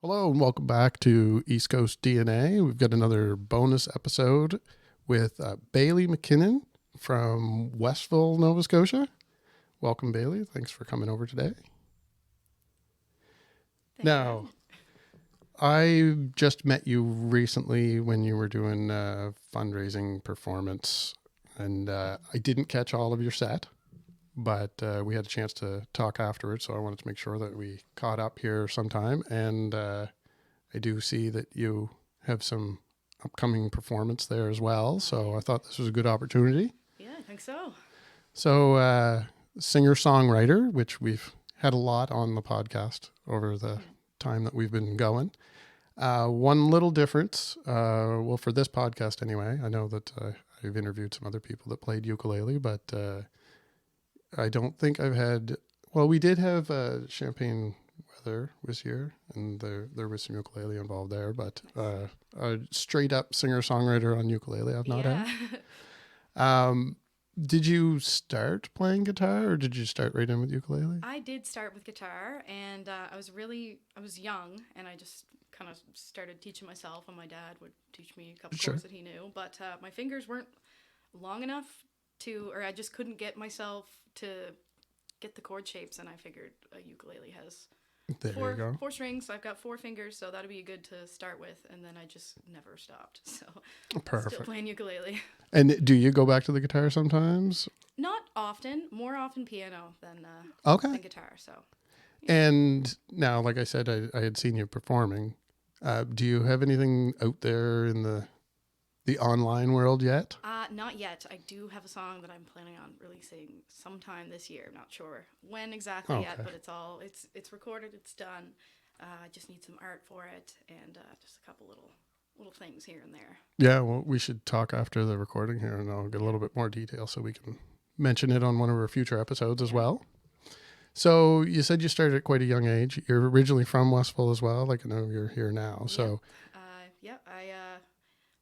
Hello and welcome back to East Coast DNA. We've got another bonus episode with Bailey MacKinnon from Westville, Nova Scotia. Welcome, Bailey. Thanks for coming over today. Now, I just met you recently when you were doing a fundraising performance, and I didn't catch all of your set, but we had a chance to talk afterwards, so I wanted to make sure that we caught up here sometime. And I do see that you have some upcoming performance there as well, so I thought this was a good opportunity. Yeah, I think so. So, singer-songwriter, which we've had a lot on the podcast over the time that we've been going. One little difference, well, for this podcast anyway, I know that I've interviewed some other people that played ukulele, but I don't think I've had, well, we did have Champagne Weather was here, and there was some ukulele involved there, but a straight up singer-songwriter on ukulele I've not had. Did you start playing guitar, or did you start right in with ukulele? I did start with guitar, and I was young, and I just kind of started teaching myself, and my dad would teach me a couple chords that he knew, but my fingers weren't long enough or I just couldn't get myself to get the chord shapes, and I figured a ukulele has four strings, so I've got 4 fingers, so that'd be good to start with, and then I just never stopped, so Perfect. Still playing ukulele. And do you go back to the guitar sometimes? Not often, more often piano than guitar, so. Yeah. And now, like I said, I had seen you performing. Do you have anything out there in the online world yet? Not yet. I do have a song that I'm planning on releasing sometime this year. I'm not sure when exactly yet, but it's recorded, it's done. I just need some art for it, and just a couple little things here and there. Yeah, well, we should talk after the recording here, and I'll get a little bit more detail so we can mention it on one of our future episodes as well. So you said you started at quite a young age. You're originally from Westville as well. Like, I know you're here now. So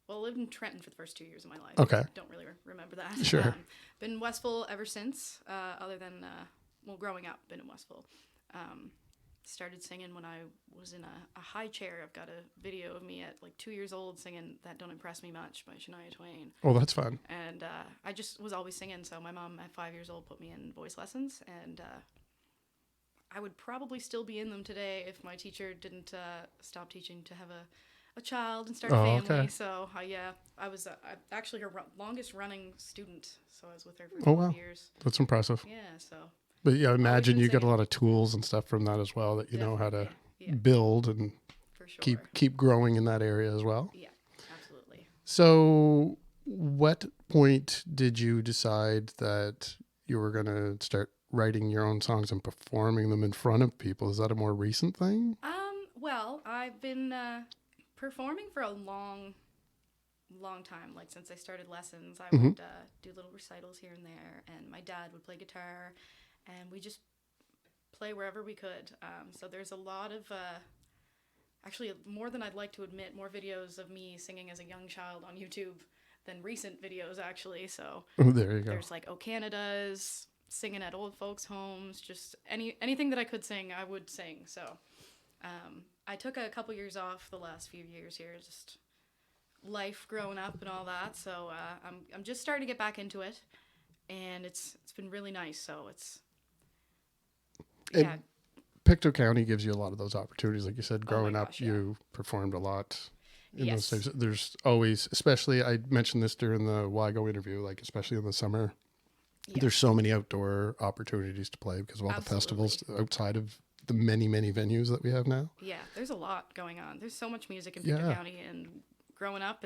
I lived in Trenton for the first 2 years of my life. Okay. I don't really remember that. Sure. Been in Westville ever since, other than, growing up, been in Westville. Started singing when I was in a high chair. I've got a video of me at like 2 years old singing That Don't Impress Me Much by Shania Twain. Oh, that's fun. And I just was always singing, so my mom at 5 years old put me in voice lessons, and I would probably still be in them today if my teacher didn't stop teaching to have a child and start a family. Okay. So I was actually her longest running student. So I was with her for 12 years. That's impressive. Yeah. So. But yeah, I imagine you got a lot of tools and stuff from that as well that you know how to build and keep growing in that area as well. Yeah, absolutely. So, what point did you decide that you were going to start writing your own songs and performing them in front of people? Is that a more recent thing? Well, I've been performing for a long time. Like, since I started lessons, I would do little recitals here and there, and my dad would play guitar, and we just play wherever we could. So there's a lot of, actually more than I'd like to admit, more videos of me singing as a young child on YouTube than recent videos, actually. So there you go. There's like O Canada's, singing at old folks' homes, just anything that I could sing, I would sing. So I took a couple years off the last few years here, just life growing up and all that. So I'm just starting to get back into it, and it's been really nice. So it's Pictou County gives you a lot of those opportunities. Like you said, growing up, you performed a lot in those things. There's always, especially, I mentioned this during the WIGO interview, like especially in the summer, there's so many outdoor opportunities to play because of all the festivals outside of the many, many venues that we have now. Yeah, there's a lot going on. There's so much music in Pictou County, and growing up,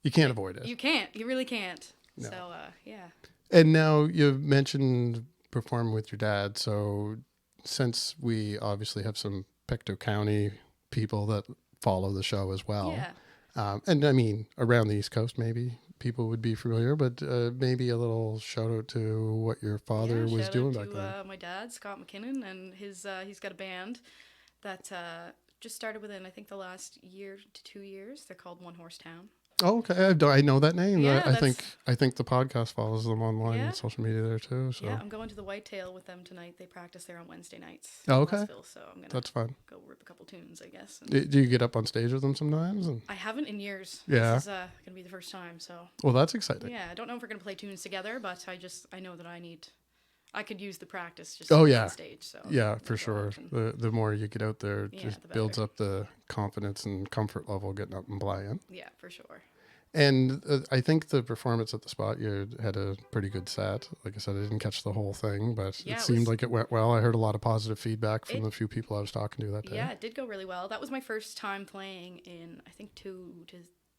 you can't avoid it. You can't. You really can't. No. So, And now you've mentioned performing with your dad. So since we obviously have some Pictou County people that follow the show as well. Yeah. And I mean, around the East Coast, maybe people would be familiar, but maybe a little shout out to what your father was doing back then. My dad, Scott McKinnon, and he's got a band that just started within, I think, the last year to 2 years. They're called One Horse Town. Oh, okay. I know that name. Yeah, I think the podcast follows them online Yeah. and social media there too. So Yeah, I'm going to the Whitetail with them tonight. They practice there on Wednesday nights Oh, in okay. Westville, so I'm gonna That's fun. go rip a couple tunes, I guess. Do you get up on stage with them sometimes? And I haven't in years. Yeah. This is gonna be the first time, so well, that's exciting. yeah. I don't know if we're gonna play tunes together, but I know that I could use the practice just Oh, to get yeah. on stage. So Yeah, I'll for go sure. out and- The more you get out there, it Yeah, just the builds better. up the confidence and comfort level getting up and playing. yeah, for sure. And I think the performance at the spot, you had a pretty good set. Like I said, I didn't catch the whole thing, but Yeah, it it seemed was- like it went well. I heard a lot of positive feedback from It- the few people I was talking to that day. Yeah, it did go really well. That was my first time playing in I think 2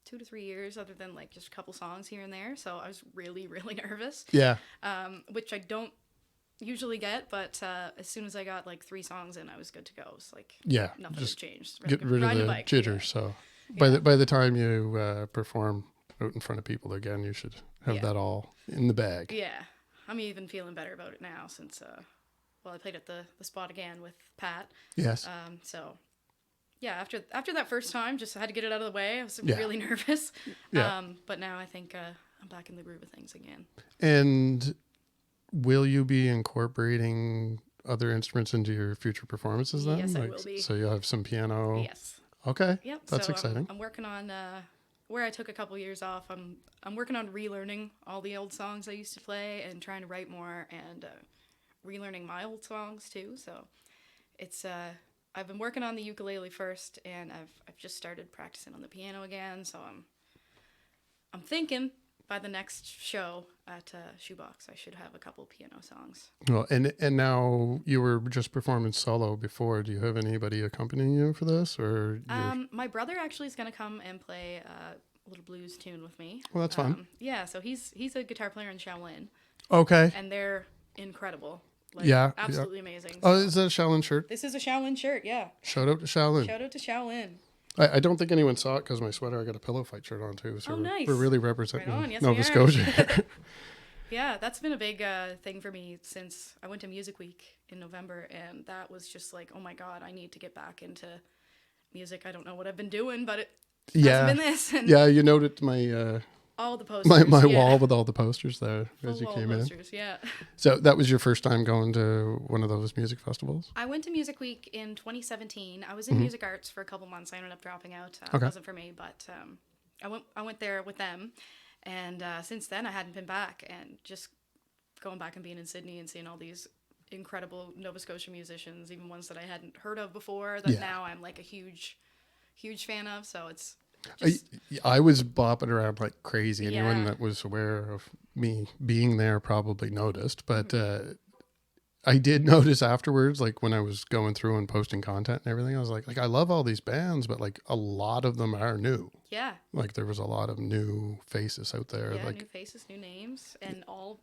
to 3 years, other than like just a couple songs here and there. So I was really really nervous, Yeah. which I don't usually get. But as soon as I got like 3 songs in, I was good to go. It's like Yeah. nothing had Just changed. get rid of Riding a the bike, jitters. yeah. So Yeah. by the time you perform out in front of people again, you should have Yeah. that all in the bag. Yeah, I'm even feeling better about it now since I played at the spot again with Pat. Yes. So yeah, after that first time, just had to get it out of the way. I was Yeah. really nervous. Yeah. But now I think I'm back in the groove of things again. And will you be incorporating other instruments into your future performances then? Yes, I will be. So you'll have some piano. Yes. Okay. Yep. That's so exciting. I'm working on where I took a couple years off. I'm working on relearning all the old songs I used to play and trying to write more and relearning my old songs too. So it's I've been working on the ukulele first, and I've just started practicing on the piano again. So I'm thinking by the next show at Shoebox, I should have a couple piano songs. Well, and now you were just performing solo before. Do you have anybody accompanying you for this, or? My brother actually is gonna come and play a little blues tune with me. Well, that's fun. Yeah, so he's a guitar player in Shaolin, Okay. and they're incredible. Like, Yeah, yeah. absolutely amazing. Oh, is that a Shaolin shirt? This is a Shaolin shirt. Yeah, Shout out to Shaolin. shout out to Shaolin. I don't think anyone saw it because my sweater, I got a pillow fight shirt on too. So Oh, nice. we're really representing Right on. Yes, Nova we are. Scotia. Yeah, that's been a big thing for me since I went to Music Week in November, and that was just like, oh my god, I need to get back into music. I don't know what I've been doing, but it Yeah. hasn't been this. And Yeah, you noted my all the posters. my yeah. wall with all the posters there Full as you wall came in. posters, yeah. So that was your first time going to one of those music festivals? I went to Music Week in 2017. I was in music arts for a couple months. I ended up dropping out. It Okay. wasn't for me, but I went there with them, and since then I hadn't been back. And just going back and being in Sydney and seeing all these incredible Nova Scotia musicians, even ones that I hadn't heard of before, that Yeah. now I'm like a huge fan of. So it's I was bopping around like crazy. Anyone Yeah. that was aware of me being there probably noticed, but I did notice afterwards, like when I was going through and posting content and everything, I was like I love all these bands, but like a lot of them are new. yeah, Like there was a lot of new faces out there. yeah, Like new faces, new names, and all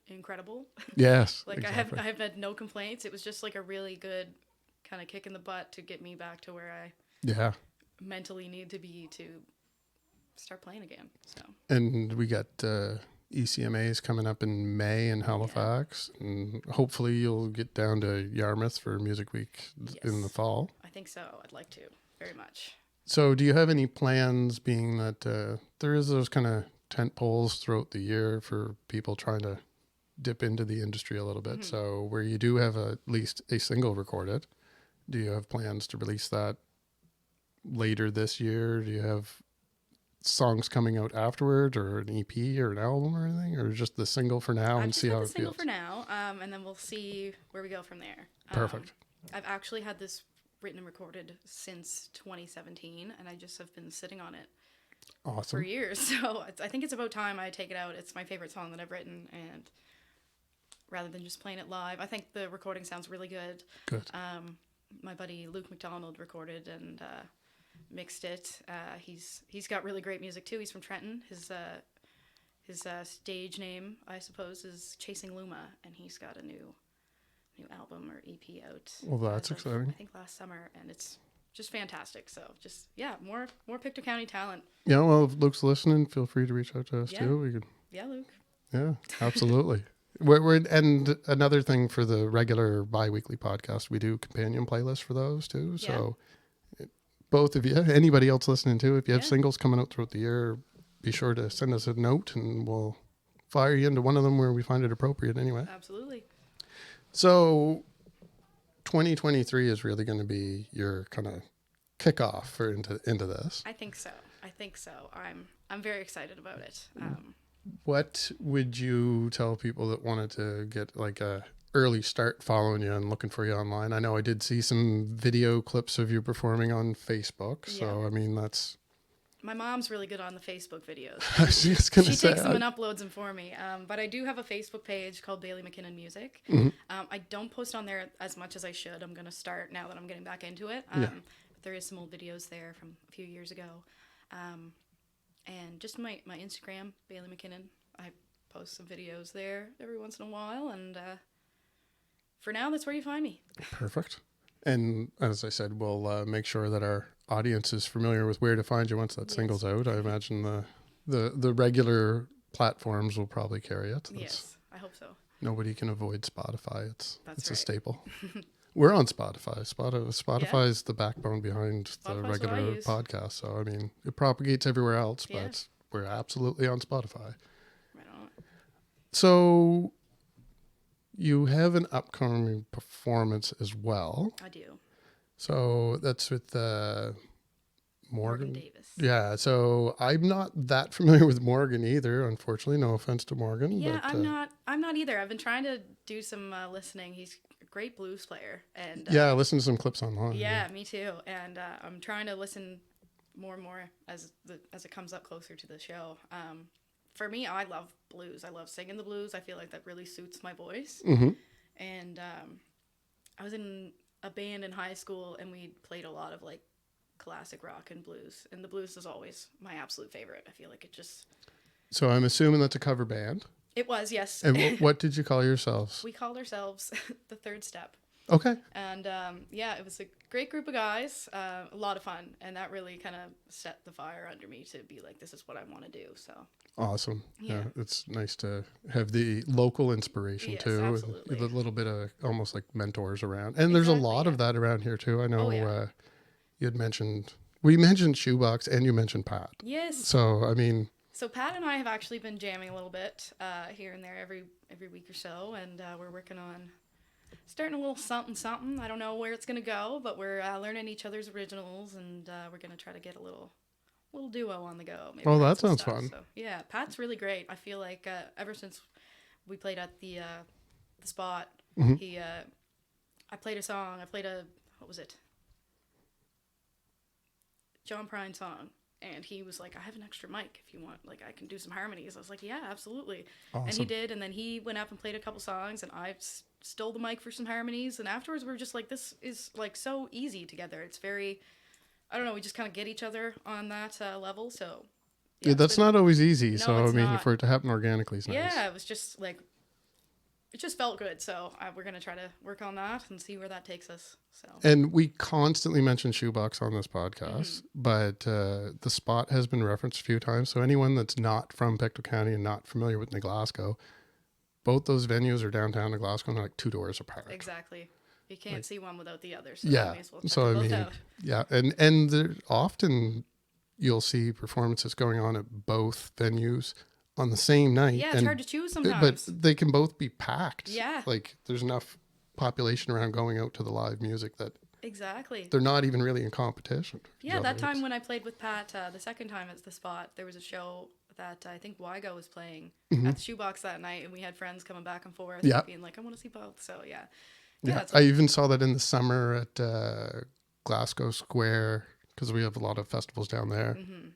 incredible. yes, Like exactly. I have had no complaints. It was just like a really good kind of kick in the butt to get me back to where I Yeah, mentally need to be to start playing again. So and we got ECMAs coming up in May in Halifax, and hopefully you'll get down to Yarmouth for Music Week in the Yes. fall. I think so. I'd like to very much. So, do you have any plans, being that there is those kind of tent poles throughout the year for people trying to dip into the industry a little bit? Mhm. So, where you do have at least a single recorded, do you have plans to release that later this year? Do you have songs coming out afterward, or an EP or an album or anything, or just the single for now I've and just see had how the it single feels? for now, and then we'll see where we go from there. Perfect. I've actually had this written and recorded since 2017, and I just have been sitting on it for Awesome. years. So I think it's about time I take it out. It's my favorite song that I've written, and rather than just playing it live, I think the recording sounds really good. Good. My buddy Luke McDonald recorded and mixed it. He's got really great music too. He's from Trenton. His stage name, I suppose, is Chasing Luma, and he's got a new album or EP out. Well, that's as of, exciting. I think last summer, and it's just fantastic. So just more Pictou County talent. Yeah, well, if Luke's listening, feel free to reach out to us Yeah. too. We could. Yeah, Luke. Yeah, absolutely. And another thing for the regular bi-weekly podcast, we do companion playlists for those too. Yeah. So both of you, anybody else listening too, if you have Yeah. singles coming out throughout the year, be sure to send us a note and we'll fire you into one of them where we find it appropriate anyway. Absolutely. So 2023 is really going to be your kind of kickoff for into this. I think so. I'm very excited about it. What would you tell people that wanted to get like a early start following you and looking for you online? I know I did see some video clips of you performing on Facebook. So, Yeah. I mean, that's... My mom's really good on the Facebook videos. I was just going to She say... takes them and uploads them for me. But I do have a Facebook page called Baily MacKinnon Music. Mm-hmm. I don't post on there as much as I should. I'm going to start now that I'm getting back into it. Yeah. But there is some old videos there from a few years ago. And just my Instagram, Baily MacKinnon. I post some videos there every once in a while. And for now, that's where you find me. Perfect. And as I said, we'll make sure that our audience is familiar with where to find you once that single's out. I imagine the regular platforms will probably carry it. Yes, I hope so. Nobody can avoid Spotify. It's That's a right. staple. We're on Spotify. Spotify is the backbone behind the Spotify's what I regular use. podcast. So, I mean, it propagates everywhere else, Yeah. but we're absolutely on Spotify. Right on. So you have an upcoming performance as well. I do. So that's with Morgan Morgan. Davis. Yeah. So I'm not that familiar with Morgan either, unfortunately. No offense to Morgan. Yeah, but, I'm not either. I've been trying to do some listening. He's a great blues player, and yeah, I listened to some clips online. yeah, me too. And I'm trying to listen more and more as it comes up closer to the show. For me, I love blues. I love singing the blues. I feel like that really suits my voice. Mm-hmm. And I was in a band in high school, and we played a lot of like classic rock and blues. And the blues is always my absolute favorite. I feel like it just... So I'm assuming that's a cover band. It was, yes. And what did you call yourselves? We called ourselves The Third Step. Okay. And yeah, it was a great group of guys, a lot of fun, and that really kind of set the fire under me to be like, this is what I want to do. So Awesome. Yeah. Yeah, it's nice to have the local inspiration Yes, too. absolutely. With a little bit of almost like mentors around. And there's a Exactly, lot yeah. of that around here too. I know Oh, yeah. you had mentioned, we mentioned Shoebox and you mentioned Pat. yes. So, I mean, So Pat and I have actually been jamming a little bit here and there every week or so, and we're working on starting a little something. I don't know where it's gonna go, but we're learning each other's originals, and we're gonna try to get a little duo on the go. Maybe Oh, write that some sounds stuff. fun. So, yeah, Pat's really great. I feel like ever since we played at the spot, Mhm. I played a song. What was it? John Prine song. And he was like, I have an extra mic if you want. Like, I can do some harmonies. I was like, yeah, absolutely. awesome. And he did. And then he went up and played a couple songs. And I stole the mic for some harmonies. And afterwards, we were just like, this is like so easy together. It's very, I don't know, we just kind of get each other on that level. So, Yeah, it's that's been- not always easy. No, So, I it's mean, not. for it to happen organically is nice. Yeah, it was just like, it just felt good. So we're going to try to work on that and see where that takes us. So. And we constantly mention Shoebox on this podcast, Mm-hmm. but the spot has been referenced a few times. So anyone that's not from Pictou County and not familiar with Glasgow, both those venues are downtown Glasgow and they're like 2 doors apart. Exactly. You can't Like- see one without the other. So Yeah. may as well check So I them both mean, out. yeah, and there, often you'll see performances going on at both venues on the same night. Yeah, it's and, hard to choose but sometimes. they can both be packed. Yeah. Like there's enough population around going out to the live music that Exactly. they're not even really in competition. with each Yeah, that other. time when I played with Pat, the second time at the spot, there was a show that I think Wygo was playing at the Shoebox that night, and we had friends coming back and forth, Mm-hmm. Yeah. being like, I want to see both. So yeah, Yeah, that's I even saw that in the summer at Glasgow Square because we have a lot of festivals down there. Mm-hmm.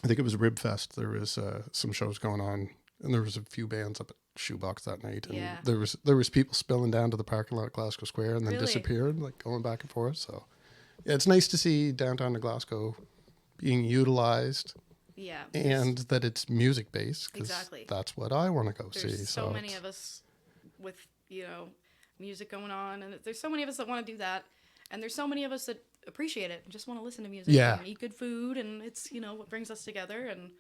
I think it was Rib Fest. There was some shows going on, and there was a few bands up at Shoebox that night. And Yeah. there was people spilling down to the parking lot at Glasgow Square and then Really? disappearing, like going back and forth. So yeah, it's nice to see downtown to Glasgow being utilized yeah, and that it's music based because Exactly. that's what I want to go see. there's so many it's- of us with music going on, and there's so many of us that want to do that, and there's so many of us that appreciate it and just want to listen to music Yeah. and eat good food, and it's what brings us together. And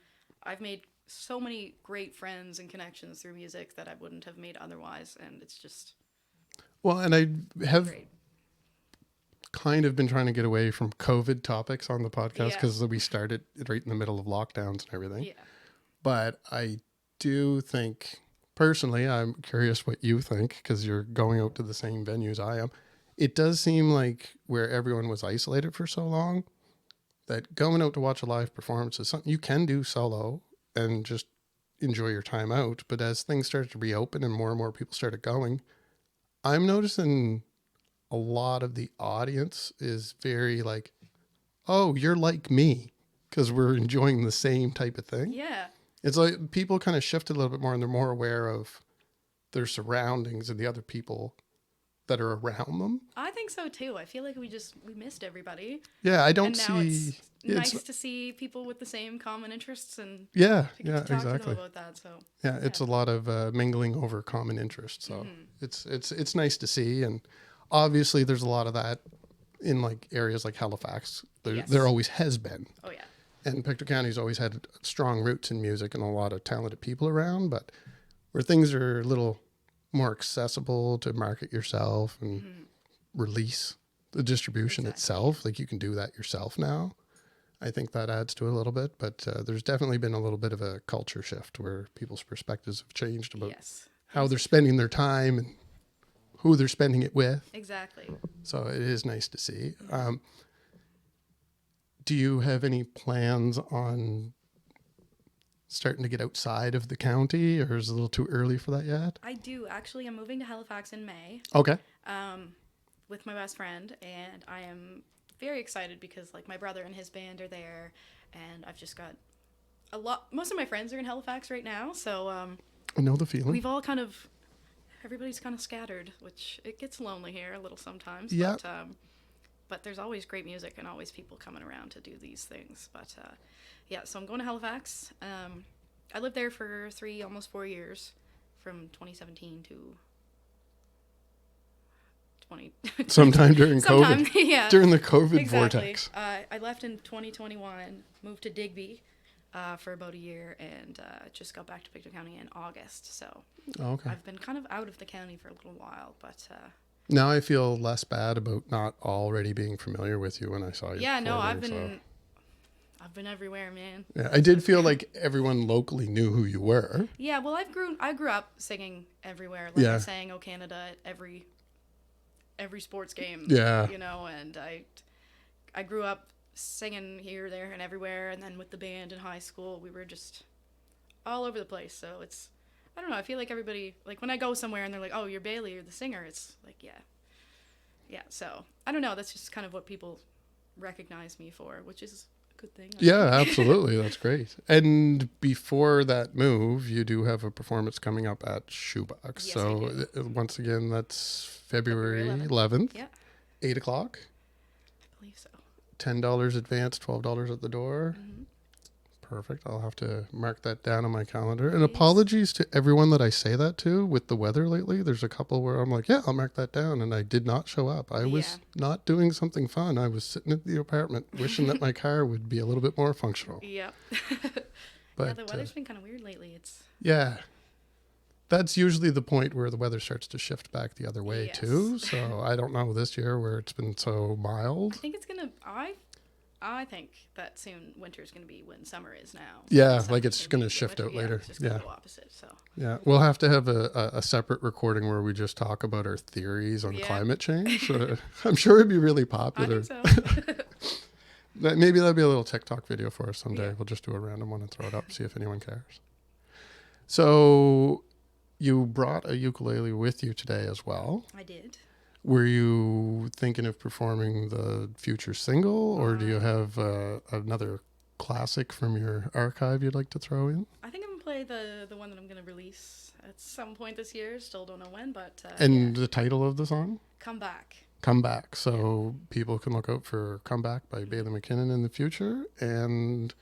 I've made so many great friends and connections through music that I wouldn't have made otherwise, and it's just Well, and I have great. kind of been trying to get away from COVID topics on the podcast Yeah. because we started right in the middle of lockdowns and everything. Yeah. But I do think, personally, I'm curious what you think because you're going out to the same venues I am. It does seem like where everyone was isolated for so long, that going out to watch a live performance is something you can do solo and just enjoy your time out. But as things started to reopen and more people started going, I'm noticing a lot of the audience is very like, oh, you're like me because we're enjoying the same type of thing. Yeah. It's like people kind of shifted a little bit more and they're more aware of their surroundings and the other people that are around them. I think so too. I feel like we missed everybody. Yeah, I don't And now see. it's nice to see people with the same common interests and Yeah, to get yeah, to talk exactly. to them about that. So Yeah, it's a lot of mingling over common interests. So it's nice to see, and obviously there's a lot of that in like areas like Halifax. There always has been. Oh yeah. And Pictou County's always had strong roots in music and a lot of talented people around, but where things are a little more accessible to market yourself and release the distribution itself, like you can do that yourself now. I think that adds to it a little bit, but there's definitely been a little bit of a culture shift where people's perspectives have changed about how they're spending their time and who they're spending it with. Exactly. So it is nice to see. Do you have any plans on starting to get outside of the county, or is it a little too early for that yet? I do. Actually, I'm moving to Halifax in May Okay. with my best friend, and I am very excited because like my brother and his band are there, and I've just got most of my friends are in Halifax right now, so I know the feeling. we've all everybody's kind of scattered, which it gets lonely here a little sometimes. Yeah. But there's always great music and always people coming around to do these things. But yeah, so I'm going to Halifax. I lived there for almost 4 years, from 2017 to 20. Sometime during COVID. Yeah. During the COVID Exactly. vortex. I left in 2021, moved to Digby for about a year, and just got back to Pictou County in August. So Okay. I've been kind of out of the county for a little while, but Now I feel less bad about not already being familiar with you when I saw you. yeah, no, before, I've been everywhere, man. Yeah, I did feel like everyone locally knew who you were. Yeah, well, I grew up singing everywhere. Like I sang "O Canada" at every sports game. Yeah. You know, and I grew up singing here, there, and everywhere. And then with the band in high school, we were just all over the place. So it's, I don't know. I feel like everybody, like when I go somewhere and they're like, "Oh, you're Bailey, you're the singer." It's like, yeah. So I don't know. That's just kind of what people recognize me for, which is a good thing. Yeah, absolutely. That's great. And before that move, you do have a performance coming up at Shoebox. Yes, so I do. Once again, that's February 11th, Yeah, 8 o'clock. I believe so. $10 advance, $12 at the door. Mm-hmm. Perfect. I'll have to mark that down on my calendar. And Please. apologies to everyone that I say that to with the weather lately. There's a couple where I'm like, yeah, I'll mark that down. And I did not show up. I was not doing something fun. I was sitting at the apartment wishing that my car would be a little bit more functional. Yep. But Yeah, the weather's been kind of weird lately. It's yeah, that's usually the point where the weather starts to shift back the other way too. So I don't know this year where it's been so mild. I think it's gonna. I think that soon winter's gonna be when summer is now. Yeah, Summer's like it's gonna going to be shift winter. out later. It's just gonna go opposite. So Yeah, we'll have to have a separate recording where we just talk about our theories on climate change. I'm sure it'd be really I popular. think so. Maybe that'll be a little TikTok video for us someday. Yeah. We'll just do a random one and throw it up, see if anyone cares. So you brought a ukulele with you today as well. I did. Were you thinking of performing the future single, or do you have another classic from your archive you'd like to throw in? I think I'm gonna play the one that I'm gonna release at some point this year. Still don't know when, but And the title of the song? Come Back. Come Back. So people can look out for Come Back by Baily MacKinnon in the future, and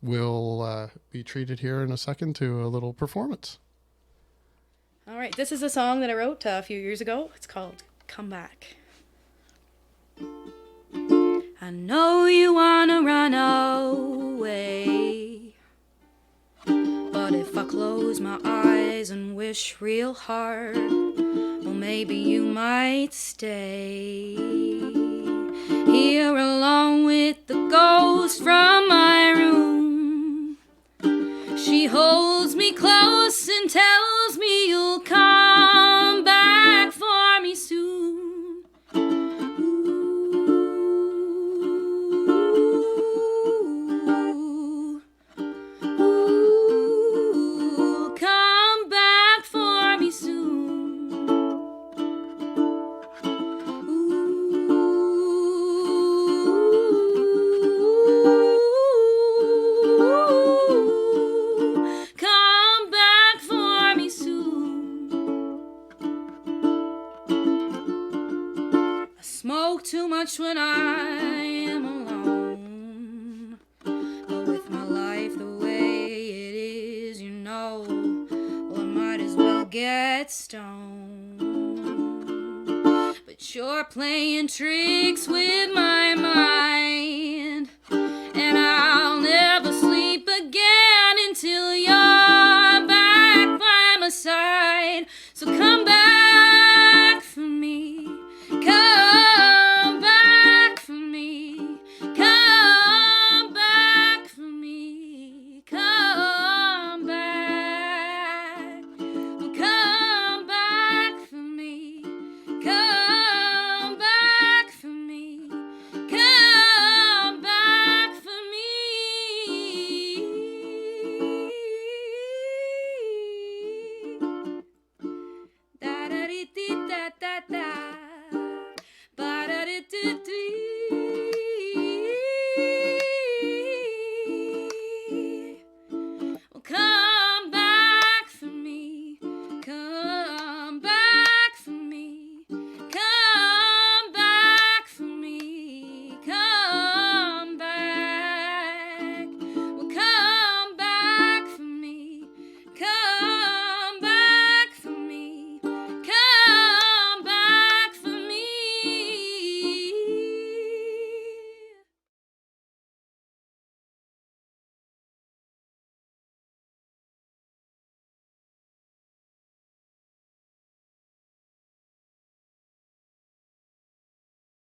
we'll be treated here in a second to a little performance. All right, this is a song that I wrote a few years ago. It's called Come Back. I know you wanna run away, but if I close my eyes and wish real hard, well, maybe you might stay here along with the ghost from my room. She holds me close and tells me you'll come back for me soon. Ooh, come back for me soon. Ooh, come back for me soon. I smoke too much when I am alone, but with my life the way it is, you know, well, I might as well get stoned. But you're playing tricks with my mind.